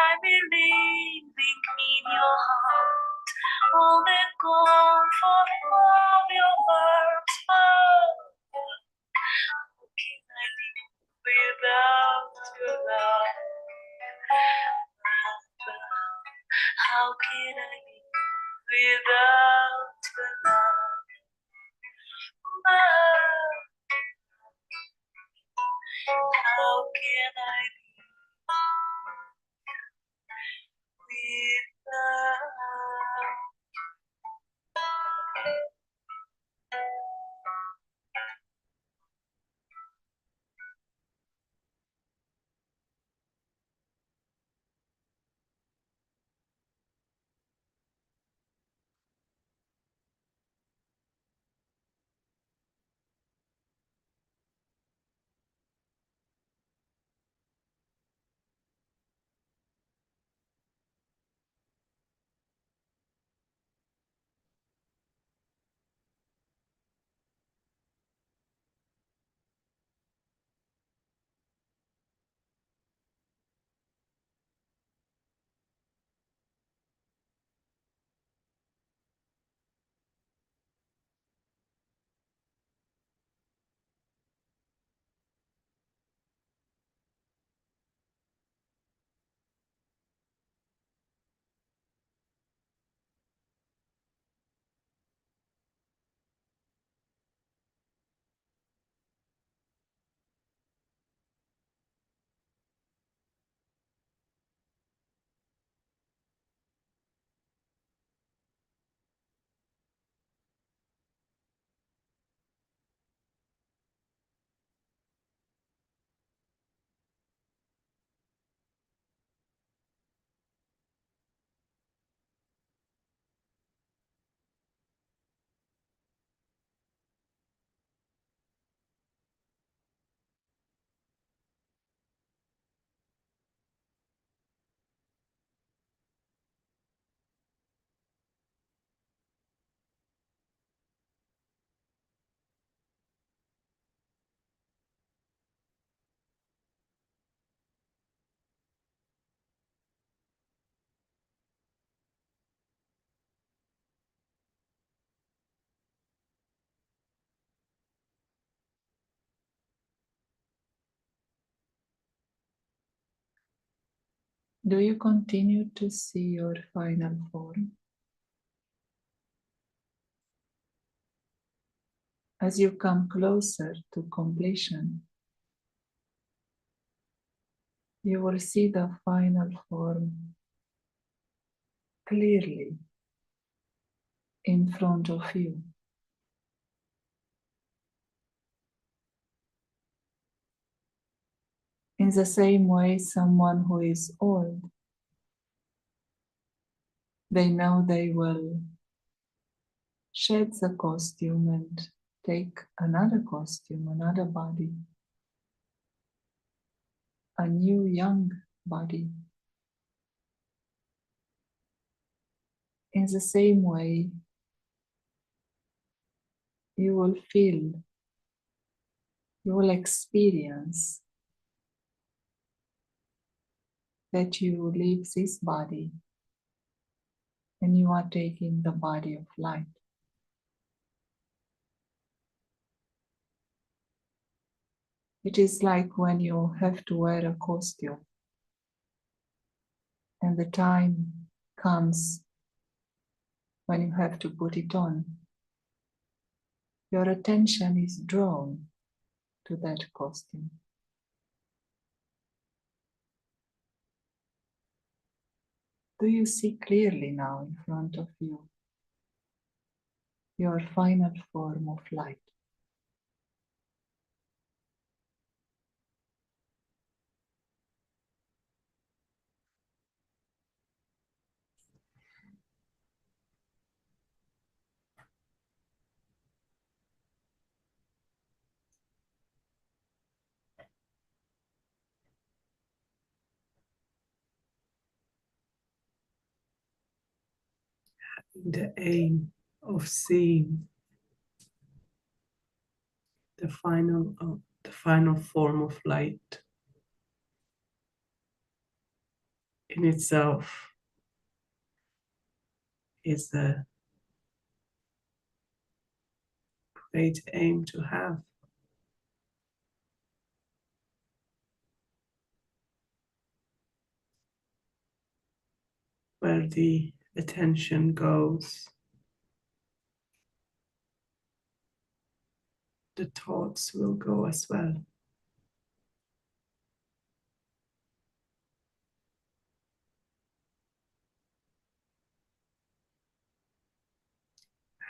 I believe in your heart, all the comfort of your arms. How can I live without your love? How can I live without your love? How can I live without? Do you continue to see your final form? As you come closer to completion, you will see the final form clearly in front of you. In the same way, someone who is old, they know they will shed the costume and take another costume, another body, a new young body. In the same way, you will feel, you will experience that you leave this body and you are taking the body of light. It is like when you have to wear a costume and the time comes when you have to put it on. Your attention is drawn to that costume. Do you see clearly now in front of you your final form of light? The aim of seeing the final form of light in itself is a great aim to have. Where the attention goes, the thoughts will go as well.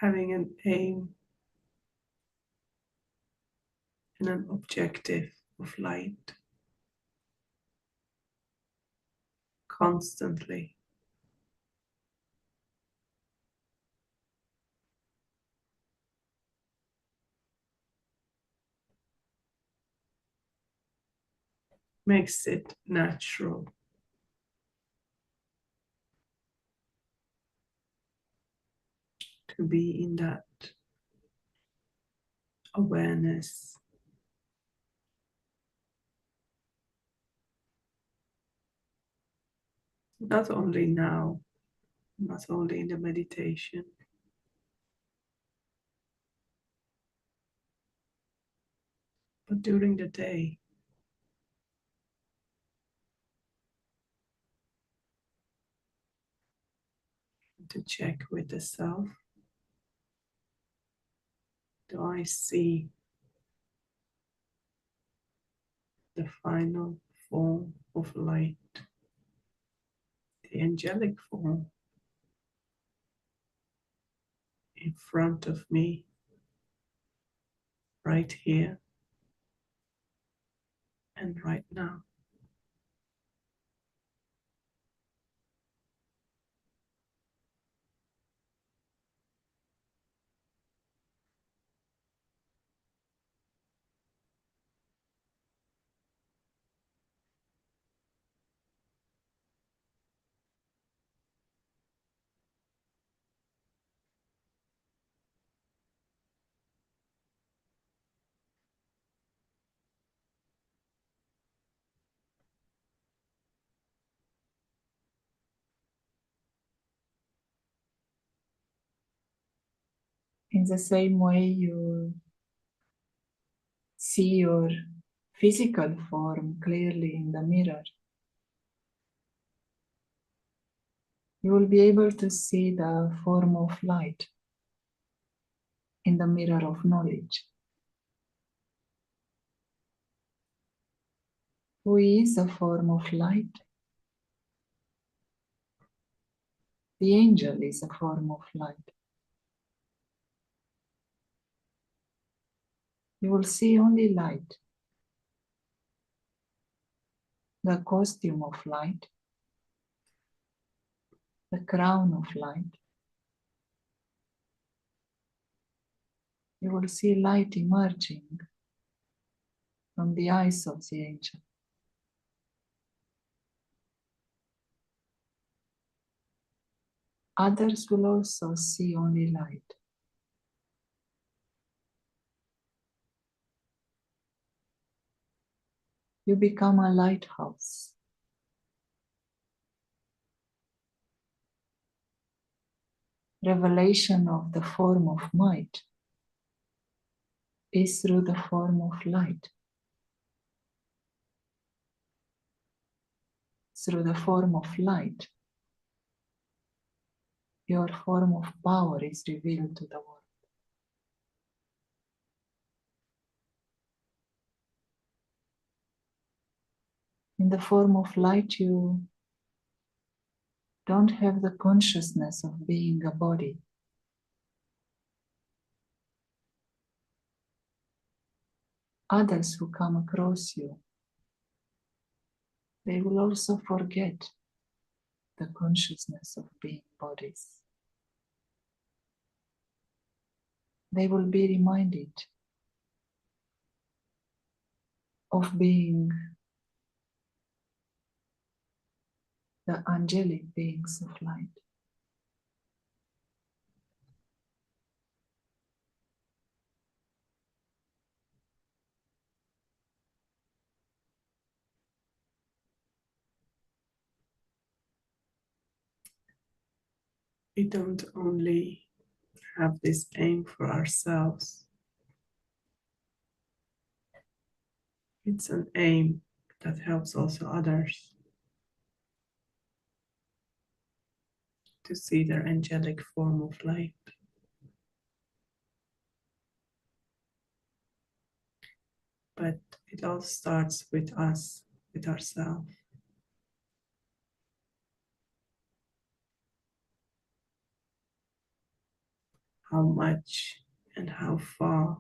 Having an aim and an objective of light constantly makes it natural to be in that awareness. Not only now, not only in the meditation, but during the day. To check with the self. Do I see the final form of light, the angelic form, in front of me, right here and right now? In the same way you see your physical form clearly in the mirror, you will be able to see the form of light in the mirror of knowledge. Who is a form of light? The angel is a form of light. You will see only light, the costume of light, the crown of light. You will see light emerging from the eyes of the angel. Others will also see only light. You become a lighthouse. Revelation of the form of might is through the form of light. Through the form of light, your form of power is revealed to the world. In the form of light, you don't have the consciousness of being a body. Others who come across you, they will also forget the consciousness of being bodies. They will be reminded of being the angelic beings of light. we don't only have this aim for ourselves, it's an aim that helps also others to see their angelic form of light. But it all starts with us, with ourselves. How much and how far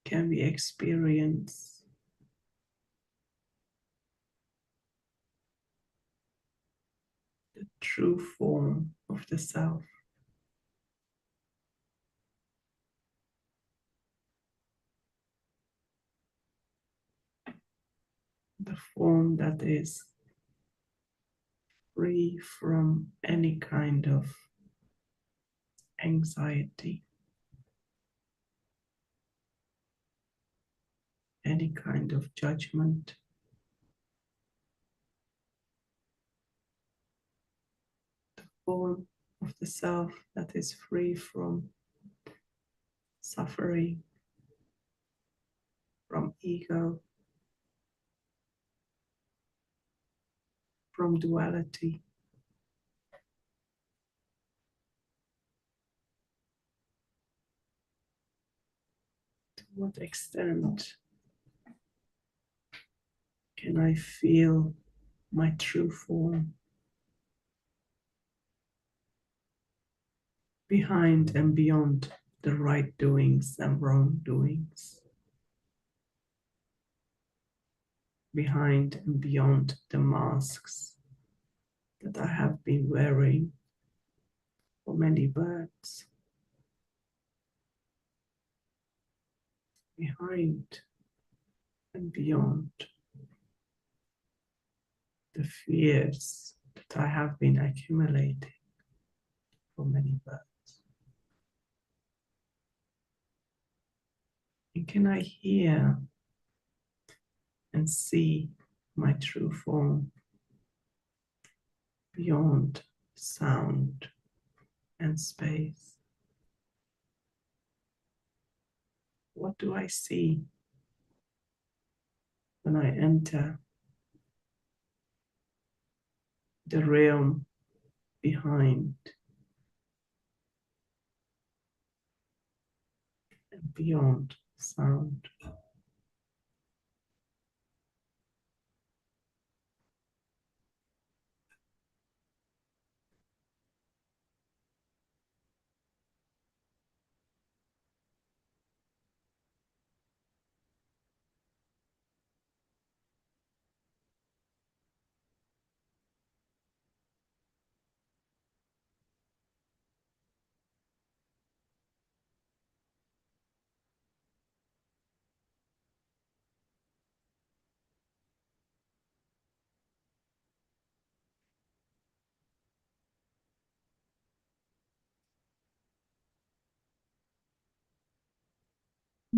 can we experience the true form of the self? The form that is free from any kind of anxiety, any kind of judgment, the form of the self that is free from suffering, from ego, from duality. To what extent can I feel my true form behind and beyond the right doings and wrong doings, behind and beyond the masks that I have been wearing for many births, behind and beyond the fears that I have been accumulating for many births. And can I hear and see my true form beyond sound and space? What do I see when I enter the realm behind and beyond sound?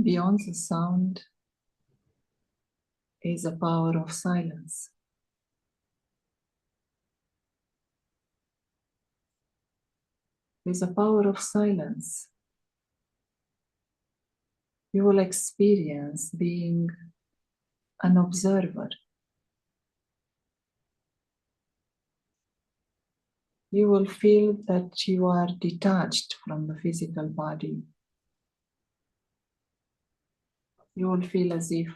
Beyond the sound is a power of silence. With the power of silence, you will experience being an observer. You will feel that you are detached from the physical body. You will feel as if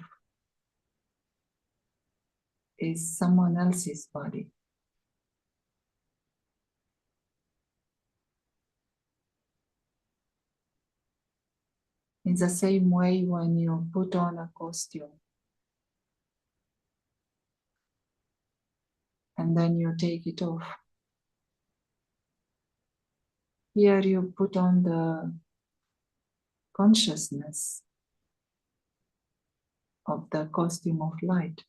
it's someone else's body. In the same way, when you put on a costume and then you take it off, here you put on the consciousness of the costume of light.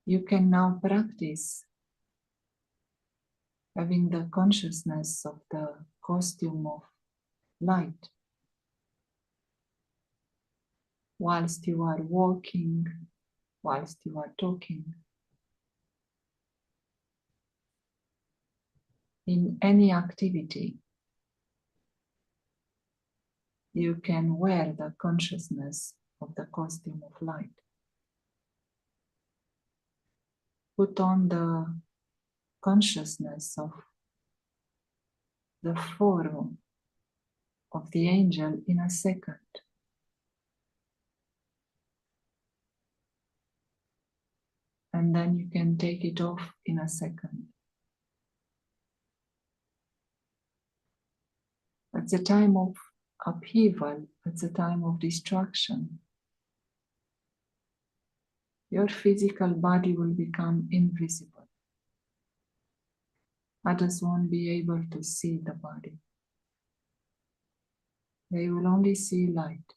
You can now practice having the consciousness of the costume of light whilst you are walking, whilst you are talking. In any activity, you can wear the consciousness of the costume of light. Put on the consciousness of the form of the angel in a second. And then you can take it off in a second. At the time of upheaval, at the time of destruction, your physical body will become invisible. Others won't be able to see the body. They will only see light.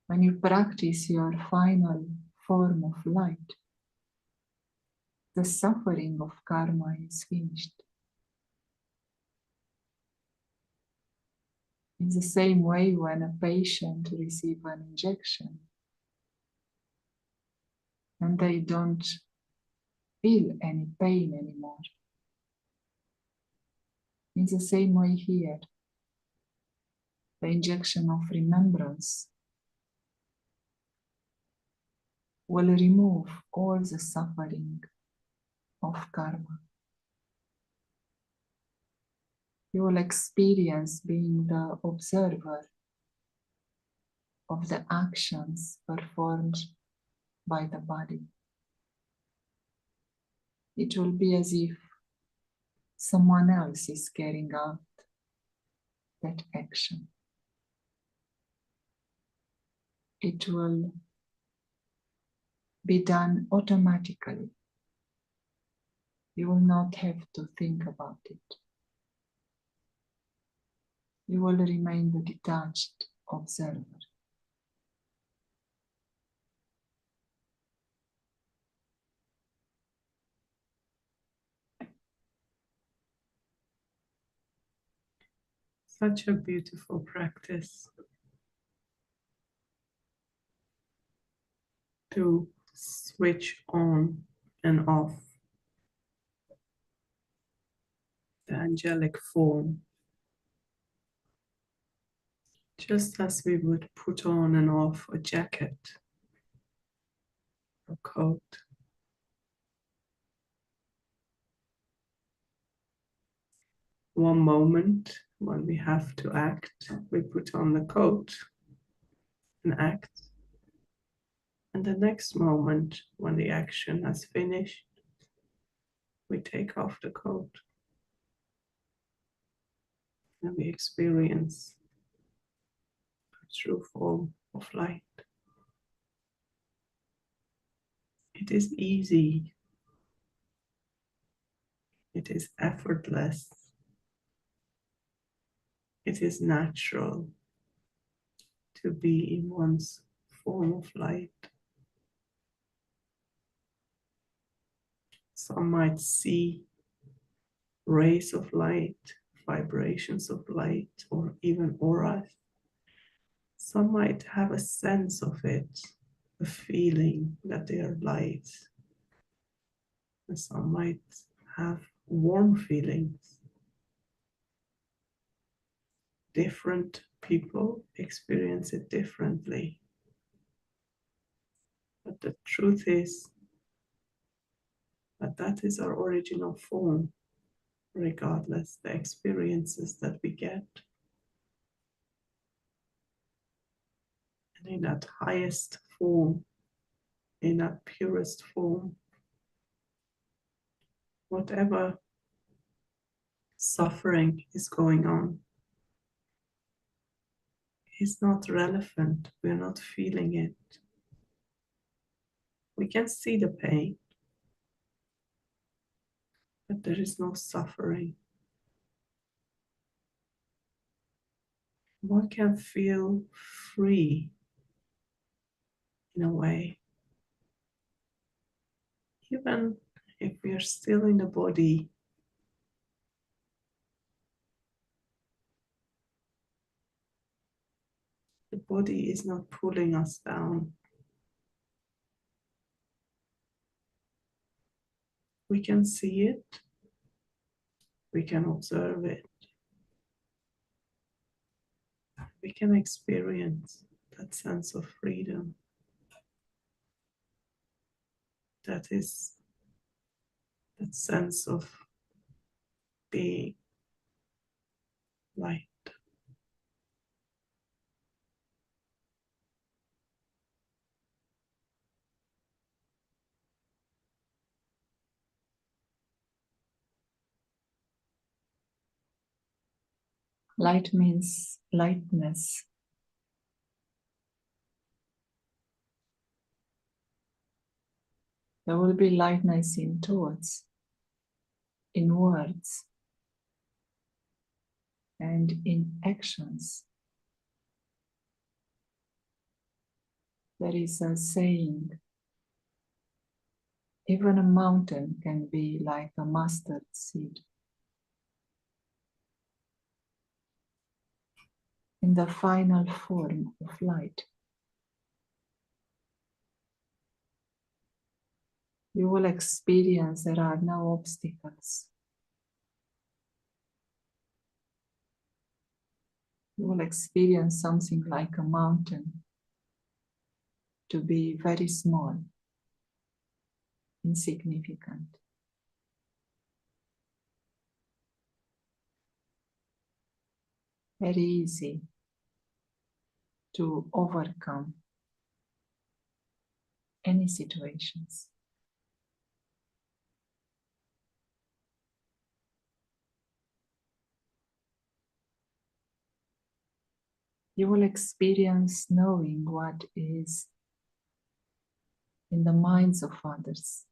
When you practice your final form of light, the suffering of karma is finished. In the same way, when a patient receives an injection and they don't feel any pain anymore, in the same way here, the injection of remembrance will remove all the suffering of karma. You will experience being the observer of the actions performed by the body. It will be as if someone else is carrying out that action. It will be done automatically. You will not have to think about it. You will remain the detached observer. Such a beautiful practice to switch on and off the angelic form, just as we would put on and off a jacket or coat. One moment when we have to act, we put on the coat and act. And the next moment, when the action has finished, we take off the coat and we experience a true form of light. It is easy. It is effortless. It is natural to be in one's form of light. Some might see rays of light, vibrations of light, or even auras. Some might have a sense of it, a feeling that they are light. And some might have warm feelings. Different people experience it differently. But the truth is that that is our original form, regardless the experiences that we get. And in that highest form, in that purest form, whatever suffering is going on is not relevant. We're not feeling it. We can see the pain, but there is no suffering. One can feel free in a way. Even if we are still in the body, The body is not pulling us down. We can see it, we can observe it, we can experience that sense of freedom. That is that sense of being light. Light means lightness. There will be lightness in thoughts, in words, and in actions. There is a saying, even a mountain can be like a mustard seed. In the final form of light. You will experience there are no obstacles. You will experience something like a mountain to be very small, insignificant. Very easy to overcome any situations. You will experience knowing what is in the minds of others.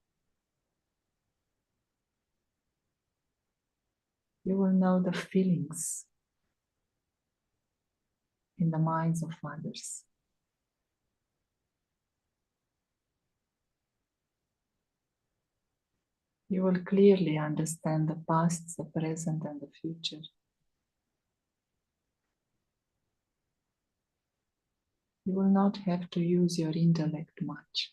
You will know the feelings in the minds of others. You will clearly understand the past, the present, and the future. You will not have to use your intellect much.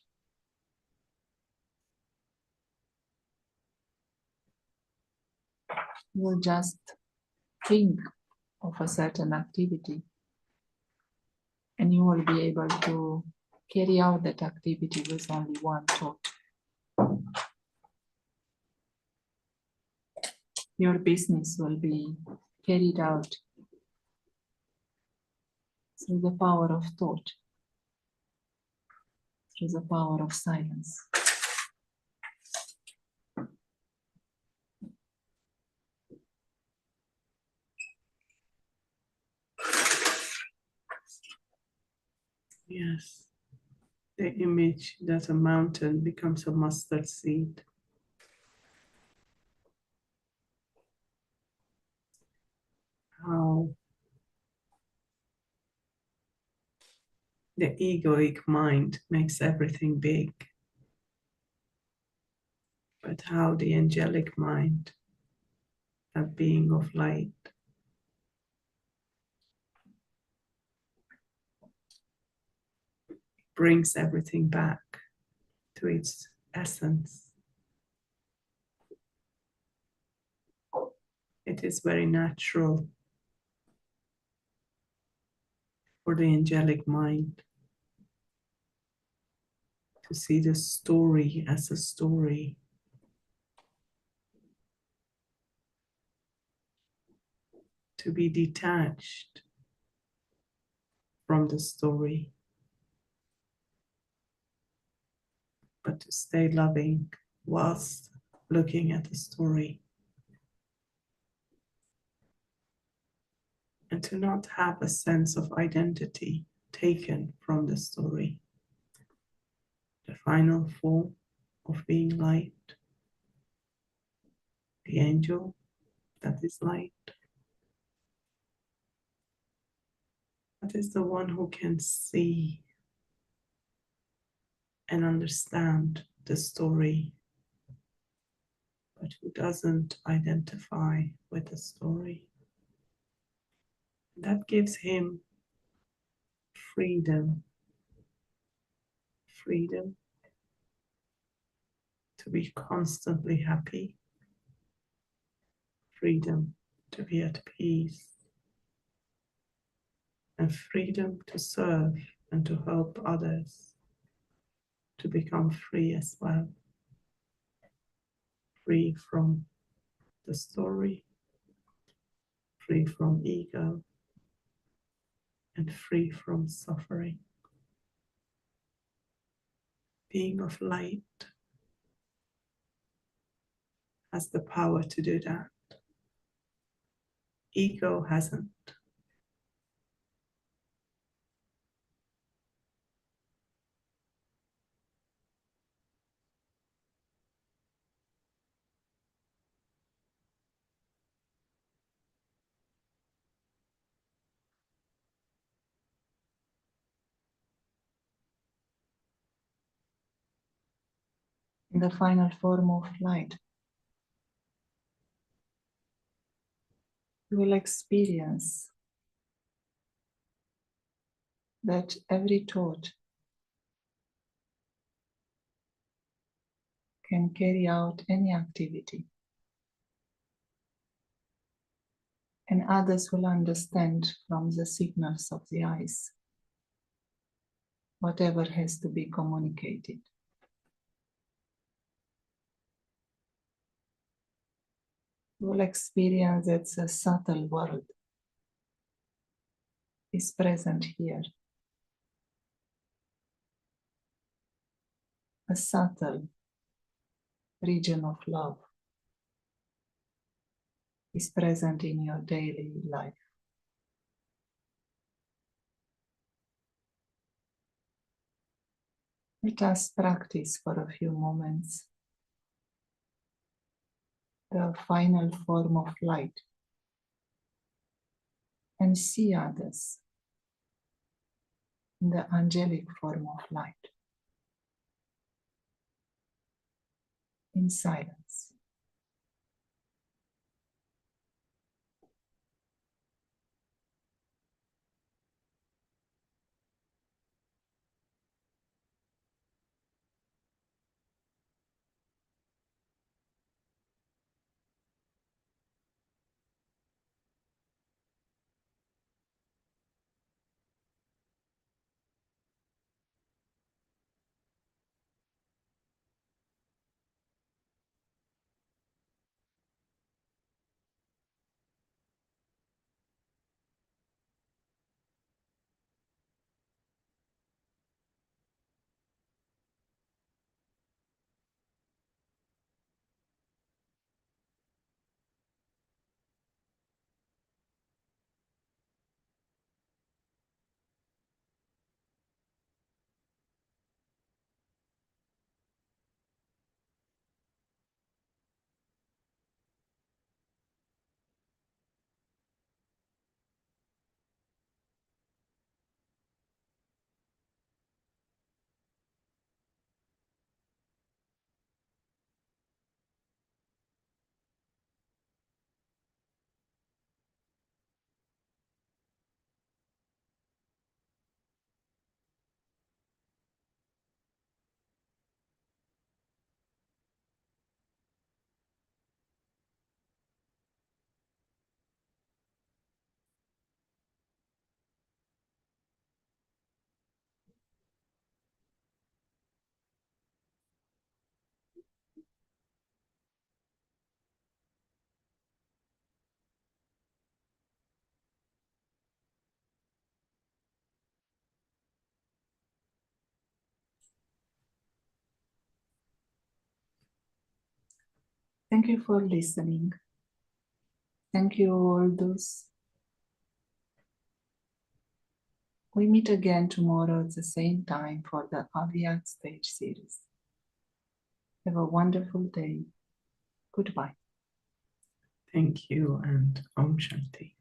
You will just think of a certain activity and you will be able to carry out that activity with only one thought. Your business will be carried out through the power of thought, through the power of silence. Yes, the image that a mountain becomes a mustard seed. How the egoic mind makes everything big, but how the angelic mind, that being of light, brings everything back to its essence. It is very natural for the angelic mind to see the story as a story, to be detached from the story, but to stay loving whilst looking at the story, and to not have a sense of identity taken from the story. The final form of being light, the angel that is light, that is the one who can see and understand the story, but who doesn't identify with the story. That gives him freedom, freedom to be constantly happy, freedom to be at peace, and freedom to serve and to help others to become free as well, free from the story, free from ego, and free from suffering. Being of light has the power to do that. Ego hasn't. In the final form of light, you will experience that every thought can carry out any activity, and others will understand from the signals of the eyes whatever has to be communicated. You will experience that the subtle world is present here. A subtle region of love is present in your daily life. Let us practice for a few moments the final form of light and see others in the angelic form of light in silence. Thank you for listening. Thank you, all those. We meet again tomorrow at the same time for the Avyakt stage series. Have a wonderful day. Goodbye. Thank you and Om Shanti.